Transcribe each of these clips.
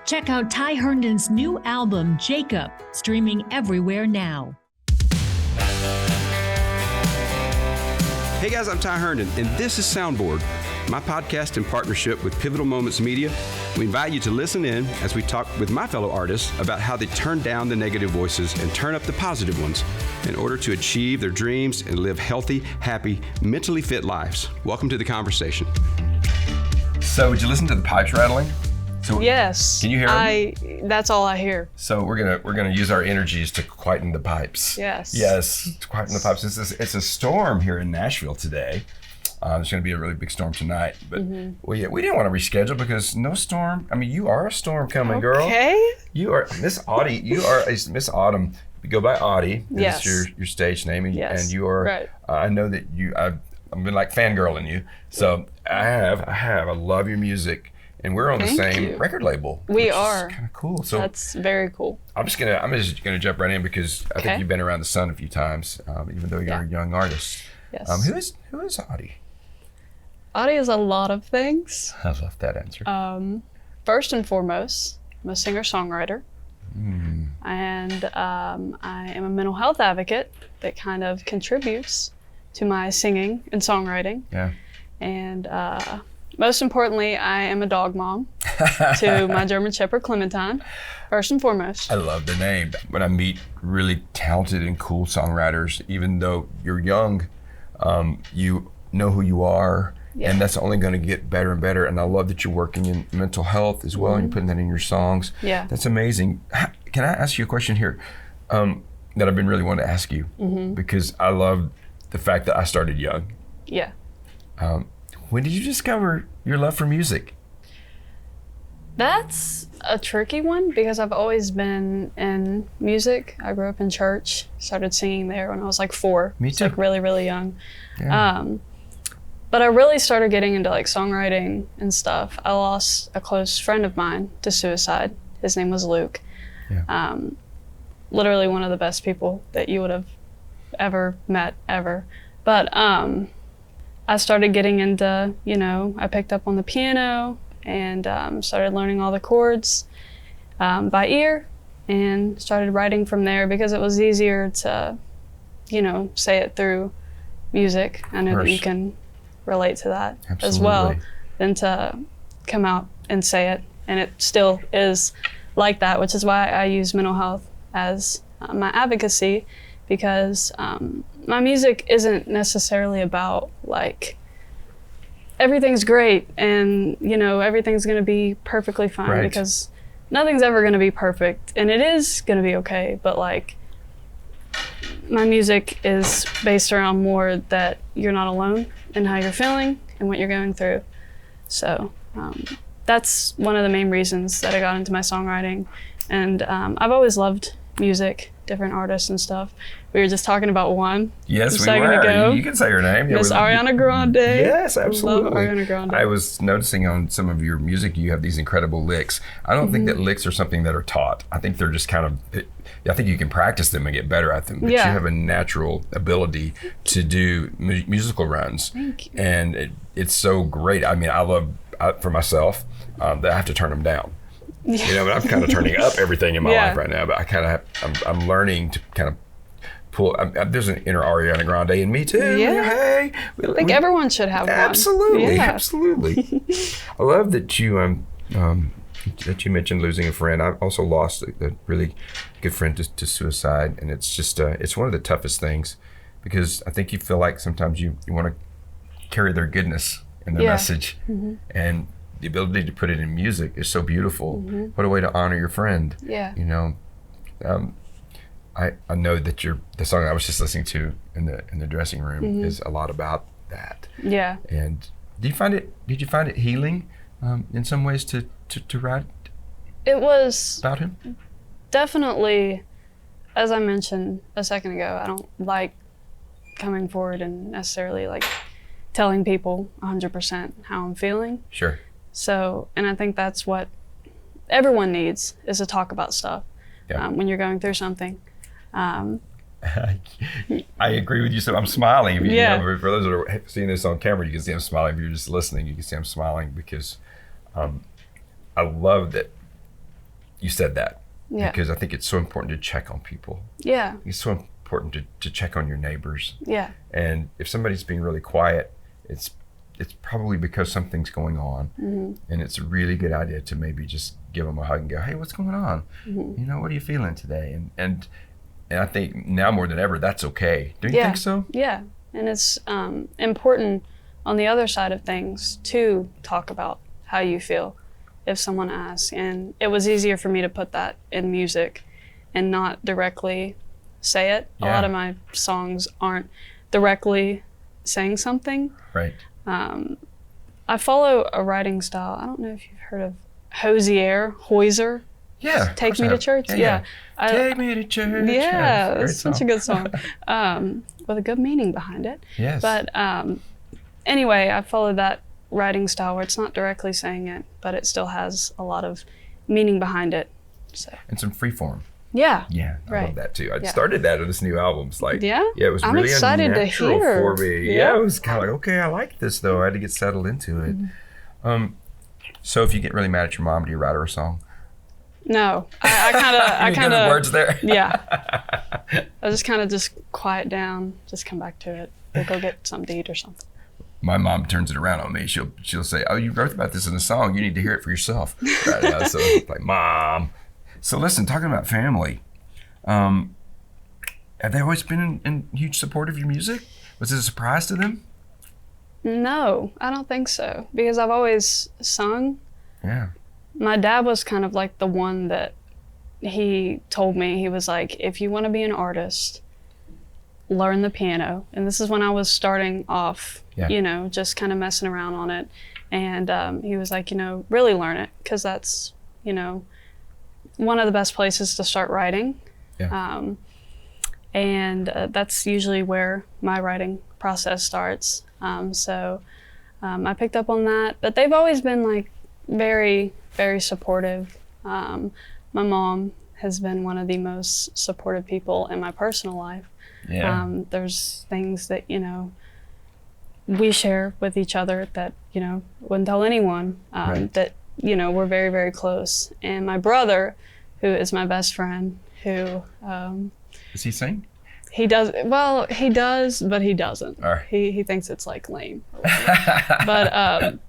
Check out Ty Herndon's new album, Jacob, streaming everywhere now. Hey guys, I'm Ty Herndon, and this is Soundboard, my podcast in partnership with Pivotal Moments Media. We invite you to listen in as we talk with my fellow artists about how they turn down the negative voices and turn up the positive ones in order to achieve their dreams and live healthy, happy, mentally fit lives. Welcome to the conversation. So, did you listen to the pipes rattling? So, yes. Can you hear them? That's all I hear. So we're gonna use our energies to quieten the pipes. Yes. Yes, to quieten the pipes. It's a storm here in Nashville today. There's going to be a really big storm tonight, but we didn't want to reschedule because no storm. I mean, you are a storm coming, girl. Okay. You are Miss Auti. You are a Miss Autumn. You go by Auti. Yes. That's your stage name, and you are. Right. I know that I've been like fangirling you. So I have. I love your music. And we're on the same record label. We are. Kind of cool. So that's very cool. I'm just gonna jump right in because I think you've been around the sun a few times, even though you're a young artist. Yes. Who is Auti? Auti is a lot of things. I love that answer. First and foremost, I'm a singer-songwriter. And I am a mental health advocate that kind of contributes to my singing and songwriting. Yeah. And most importantly, I am a dog mom to my German Shepherd Clementine, first and foremost. I love the name. When I meet really talented and cool songwriters, even though you're young, you know who you are, and that's only going to get better and better. And I love that you're working in mental health as well, and you're putting that in your songs. Yeah. That's amazing. Can I ask you a question here that I've been really wanting to ask you? Because I love the fact that I started young. Yeah. When did you discover your love for music? That's a tricky one because I've always been in music. I grew up in church, started singing there when I was like 4. Me too. Like really, really young. Yeah. But I really started getting into like songwriting and stuff. I lost a close friend of mine to suicide. His name was Luke. Yeah. Literally one of the best people that you would have ever met, ever. But I started getting into, I picked up on the piano and started learning all the chords by ear and started writing from there because it was easier to, say it through music. I know that you can relate to that as well than to come out and say it. And it still is like that, which is why I use mental health as my advocacy because my music isn't necessarily about like everything's great and everything's going to be perfectly fine because nothing's ever going to be perfect and it is going to be okay, but like my music is based around more that you're not alone in how you're feeling and what you're going through. So that's one of the main reasons that I got into my songwriting. And I've always loved music, different artists and stuff. We were just talking about one. Yes, a we second were. ago. You can say her name. Miss Ariana Grande. Yes, absolutely. Love Ariana Grande. I was noticing on some of your music, you have these incredible licks. I don't think that licks are something that are taught. I think they're just kind of, I think you can practice them and get better at them. But you have a natural ability to do musical runs. Thank you. And it's so great. I mean, for myself, that I have to turn them down. But I'm kind of turning up everything in my life right now. But I'm learning to kind of pull. There's an inner Ariana Grande in me too. Yeah. Hey, I think everyone should have one. Absolutely, Yeah. absolutely. I love that you mentioned losing a friend. I've also lost a really good friend to suicide, and it's just it's one of the toughest things because I think you feel like sometimes you want to carry their goodness and their message, and the ability to put it in music is so beautiful. What a way to honor your friend. Yeah. I know that the song I was just listening to in the dressing room is a lot about that. Yeah. And did you find it healing in some ways to write It was about him? definitely, as I mentioned a second ago, I don't like coming forward and necessarily like telling people 100% how I'm feeling. Sure. So, and I think that's what everyone needs is to talk about stuff when you're going through something. I agree with you. So I'm smiling. For those that are seeing this on camera, you can see I'm smiling. If you're just listening, you can see I'm smiling because I love that you said that. Yeah. Because I think it's so important to check on people. Yeah. It's so important to check on your neighbors. Yeah. And if somebody's being really quiet, it's probably because something's going on. And it's a really good idea to maybe just give them a hug and go, hey, what's going on? You know, what are you feeling today? And I think now more than ever, that's okay. Do you think so? Yeah. And it's important on the other side of things to talk about how you feel if someone asks. And it was easier for me to put that in music and not directly say it. A lot of my songs aren't directly saying something. Right. I follow a writing style. I don't know if you've heard of Hoiser. Yeah. Take Me to Church. Yeah. Take Me to Church. Yeah, it's such a good song. With a good meaning behind it. Yes. But anyway, I follow that writing style where it's not directly saying it, but it still has a lot of meaning behind it. So. And some free form. Yeah. Yeah, I right. love that too. I started that on this new album. It's like, yeah, it was I'm really excited to unnatural hear. for me. Yeah, it was kind of like, okay, I like this though. I had to get settled into it. So if you get really mad at your mom, do you write her a song? No, I kind of words there. Yeah, I just kind of just quiet down, just come back to it. We'll go get something to eat or something. My mom turns it around on me. She'll say, "Oh, you wrote about this in a song. You need to hear it for yourself." Right now, so it's like, Mom. So listen, talking about family, have they always been in huge support of your music? Was it a surprise to them? No, I don't think so, because I've always sung. Yeah. My dad was kind of like the one that he told me, he was like, if you want to be an artist, learn the piano. And this is when I was starting off, you know, just kind of messing around on it. And he was like, you know, really learn it, because that's, you know, one of the best places to start writing. Yeah. And that's usually where my writing process starts. So I picked up on that, but they've always been like very, very supportive. My mom has been one of the most supportive people in my personal life. Yeah. There's things that, you know, we share with each other that, you know, wouldn't tell anyone, that, you know, we're very, very close. And my brother, who is my best friend, who... Does he sing? He does, well, he does, but he doesn't. All right. He thinks it's like lame. But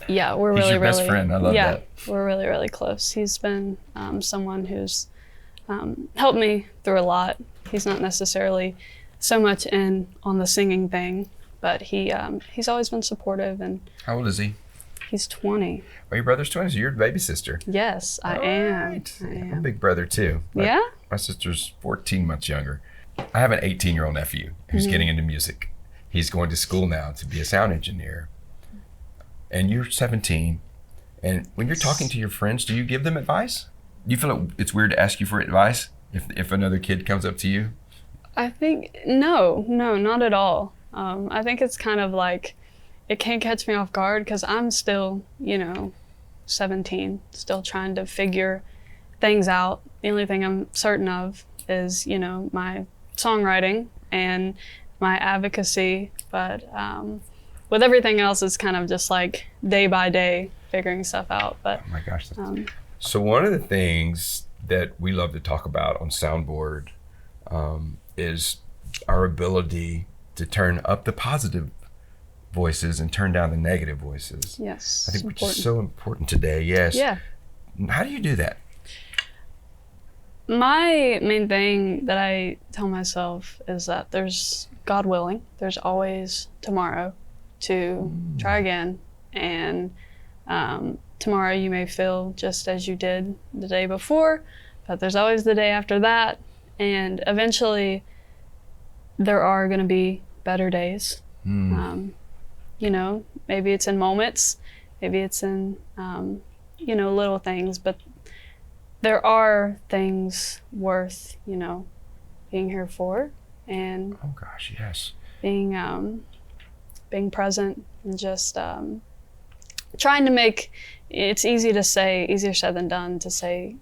yeah, we're He's really, your best really, friend. I love that. We're really, really close. He's been someone who's helped me through a lot. He's not necessarily so much in on the singing thing, but he's always been supportive. And how old is he? He's 20. Oh, your brother's 20, so you're the baby sister. Yes, I am. I'm a big brother too. Yeah? My sister's 14 months younger. I have an 18-year-old nephew who's getting into music. He's going to school now to be a sound engineer. And you're 17. And when you're talking to your friends, do you give them advice? Do you feel it's weird to ask you for advice if another kid comes up to you? I think, no, not at all. I think it's kind of like, it can't catch me off guard because I'm still, you know, 17, still trying to figure things out. The only thing I'm certain of is, you know, my songwriting and my advocacy. But with everything else, it's kind of just like day by day figuring stuff out. But oh my gosh. So one of the things that we love to talk about on Soundboard is our ability to turn up the positive voices and turn down the negative voices. Yes. I think which is so important today. Yes. Yeah. How do you do that? My main thing that I tell myself is that there's, God willing, there's always tomorrow to try again. And tomorrow you may feel just as you did the day before, but there's always the day after that. And eventually there are going to be better days. You know, maybe it's in moments, maybe it's in, you know, little things, but there are things worth, you know, being here for, and oh gosh, yes, being present and just trying to make, it's easy to say, easier said than done to say,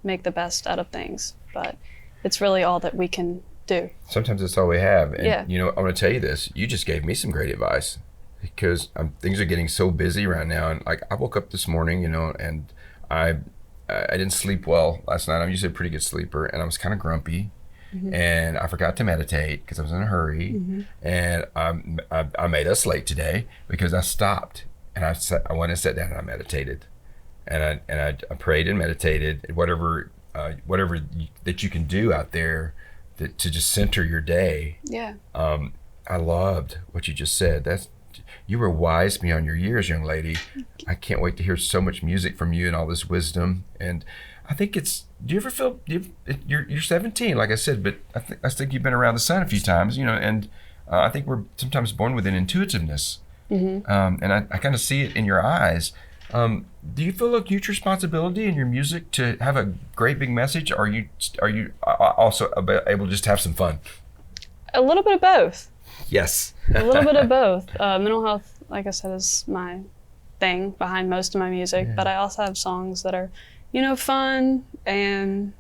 make the best out of things, but it's really all that we can do. Sometimes that's all we have. And you know, I'm going to tell you this, you just gave me some great advice, because things are getting so busy right now. And like, I woke up this morning, you know, and I I didn't sleep well last night. I'm usually a pretty good sleeper, and I was kind of grumpy. And I forgot to meditate because I was in a hurry, and I made us late today because I stopped and I went and sat down and I meditated, and I prayed and meditated. Whatever that you can do out there to just center your day. Yeah. I loved what you just said. You were wise beyond your years, young lady. I can't wait to hear so much music from you and all this wisdom. And I think do you ever feel, you're 17, like I said, but I think you've been around the sun a few times, and I think we're sometimes born with an intuitiveness. And I kind of see it in your eyes. Do you feel a huge responsibility in your music to have a great big message? Or are you also able to just have some fun? A little bit of both. Yes. A little bit of both. Mental health, like I said, is my thing behind most of my music, but I also have songs that are, fun, and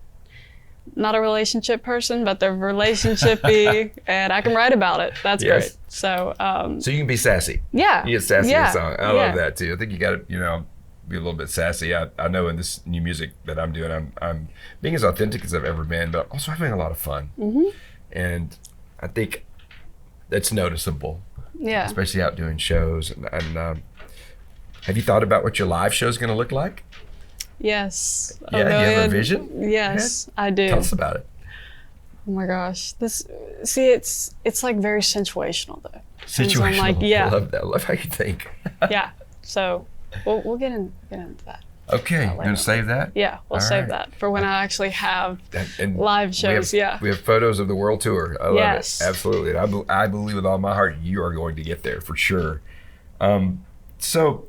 not a relationship person, but they're relationship-y, and I can write about it. That's great. So so you can be sassy. Yeah. You get sassy in a song. I love that too. I think you got to, be a little bit sassy. I know in this new music that I'm doing, I'm being as authentic as I've ever been, but also having a lot of fun. And I think that's noticeable. Yeah. Especially out doing shows. And have you thought about what your live show is going to look like? Yes. Yeah, you have a vision? Yes, I do. Tell us about it. Oh my gosh. It's like very situational though. Situational. Like, yeah. I love that. I love how you think. Yeah. So we'll get into that. Okay. You going to save that? Yeah, we'll save that for when I actually have live shows. We have photos of the world tour. I love it. Absolutely. I believe with all my heart you are going to get there for sure. So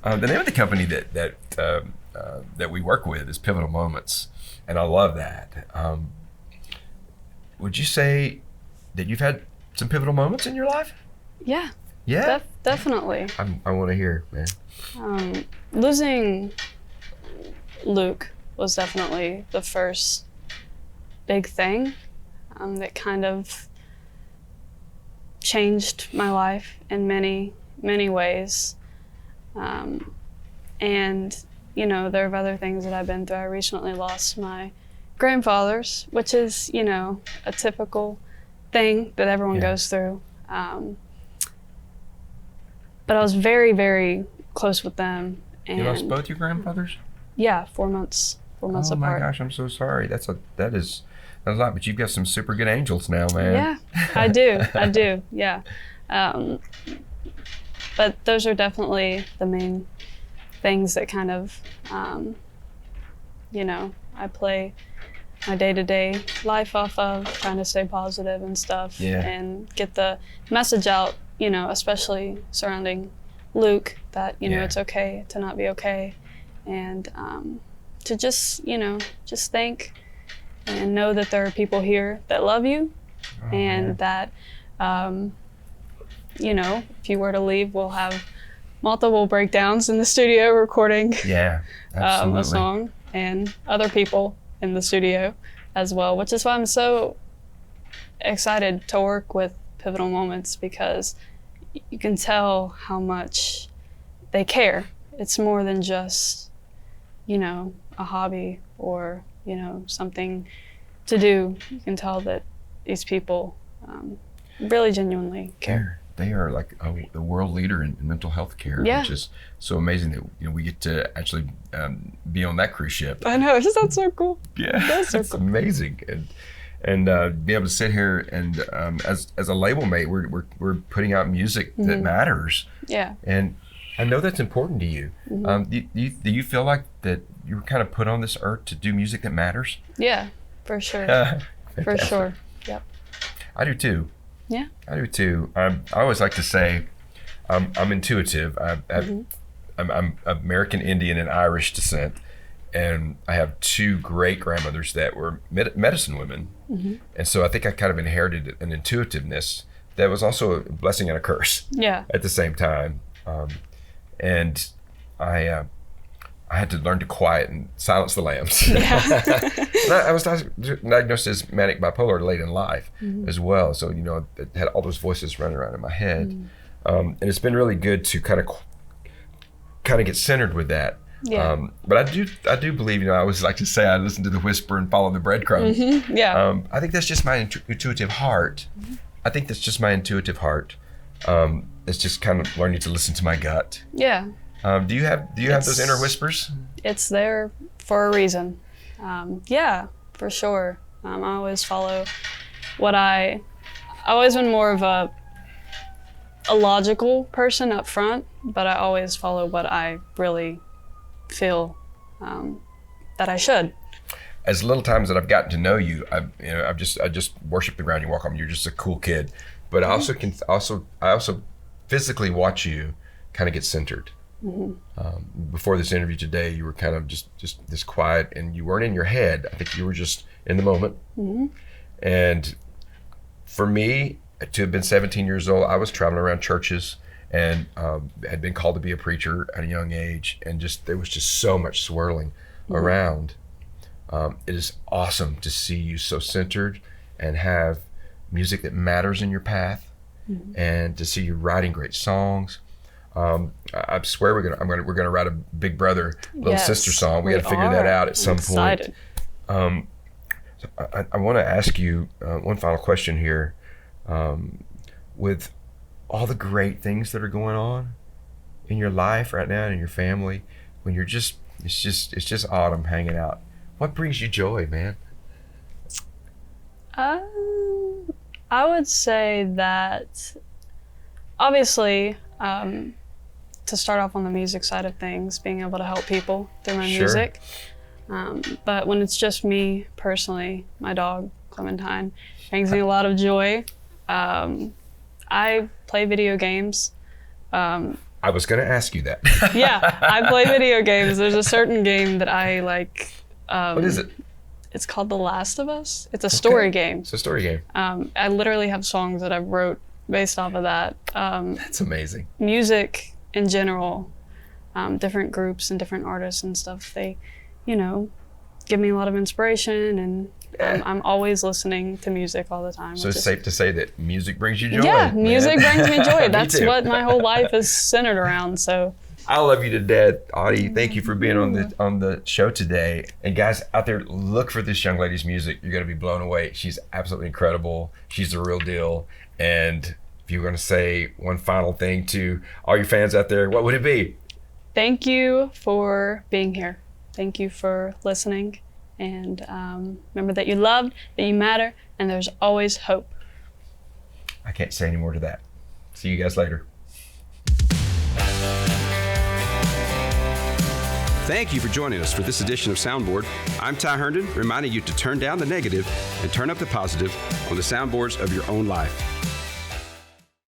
the name of the company that we work with is Pivotal Moments, and I love that. Would you say that you've had some pivotal moments in your life? Yeah. Yeah? Definitely. I want to hear, man. Losing Luke was definitely the first big thing that kind of changed my life in many, many ways. And, there are other things that I've been through. I recently lost my grandfather's, which is, a typical thing that everyone goes through. But I was very, very close with them. And you lost both your grandfathers? Yeah, 4 months apart. Oh my gosh, I'm so sorry. That's a lot, but you've got some super good angels now, man. Yeah, I do, yeah. But those are definitely the main things that kind of, I play my day-to-day life off of, trying to stay positive and stuff, and get the message out, especially surrounding Luke, that, it's okay to not be okay, and to just think and know that there are people here that love you, and that, if you were to leave, we'll have multiple breakdowns in the studio recording a song, and other people in the studio as well, which is why I'm so excited to work with Pivotal Moments, because you can tell how much they care. It's more than just, a hobby or, something to do. You can tell that these people really genuinely care. They are like the world leader in mental health care, which is so amazing that we get to actually be on that cruise ship. I know, isn't that so cool? Yeah, that's so cool. Amazing, and be able to sit here and as a label mate, we're putting out music that matters. Yeah, and I know that's important to you. Do you feel like that you were kind of put on this earth to do music that matters? Yeah, for sure. For sure. Yep. I do too. Yeah, I do too. I always like to say I'm intuitive. I'm American Indian and Irish descent, and I have two great grandmothers that were medicine women, and so I think I kind of inherited an intuitiveness that was also a blessing and a curse. Yeah. At the same time, and I had to learn to quiet and silence the lambs. Yeah. I was diagnosed as manic bipolar late in life as well. So, it had all those voices running around in my head. And it's been really good to kind of get centered with that. Yeah. But I do believe, I always like to say I listen to the whisper and follow the breadcrumbs. Mm-hmm. Yeah. I think that's just my intuitive heart. I think that's just my intuitive heart. It's just kind of learning to listen to my gut. Yeah. Do you have those inner whispers? It's there for a reason. Yeah, for sure. I always follow I've always been more of a logical person up front, but I always follow what I really feel that I should. As little times that I've gotten to know you, I just worship the ground you walk on. You're just a cool kid, but I also physically watch you kind of get centered. Before this interview today, you were kind of just this quiet, and you weren't in your head. I think you were just in the moment. And for me, to have been 17 years old, I was traveling around churches and had been called to be a preacher at a young age, and there was just so much swirling around. It is awesome to see you so centered and have music that matters in your path, and to see you writing great songs. I swear we're gonna write a Big Brother Little Sister song. We got to figure that out at some point. So I want to ask you one final question here. With all the great things that are going on in your life right now and in your family, when it's just autumn hanging out, what brings you joy, man? I would say that obviously, to start off on the music side of things, being able to help people through my music. But when it's just me personally, my dog Clementine brings me a lot of joy. I play video games. I was going to ask you that. Yeah, I play video games. There's a certain game that I like. What is it? It's called The Last of Us. It's a story game. It's a story game. I literally have songs that I wrote based off of that. That's amazing. Music in general, different groups and different artists and stuff, they, give me a lot of inspiration, and I'm always listening to music all the time. So it's safe to say that music brings you joy. Yeah, music brings me joy. That's too. what my whole life is centered around. So I love you to death, Auti. Thank you for being on the show today. And guys out there, look for this young lady's music. You're going to be blown away. She's absolutely incredible. She's the real deal. And if you were going to say one final thing to all your fans out there, what would it be? Thank you for being here. Thank you for listening. And remember that you're loved, that you matter, and there's always hope. I can't say any more to that. See you guys later. Thank you for joining us for this edition of Soundboard. I'm Ty Herndon, reminding you to turn down the negative and turn up the positive on the soundboards of your own life.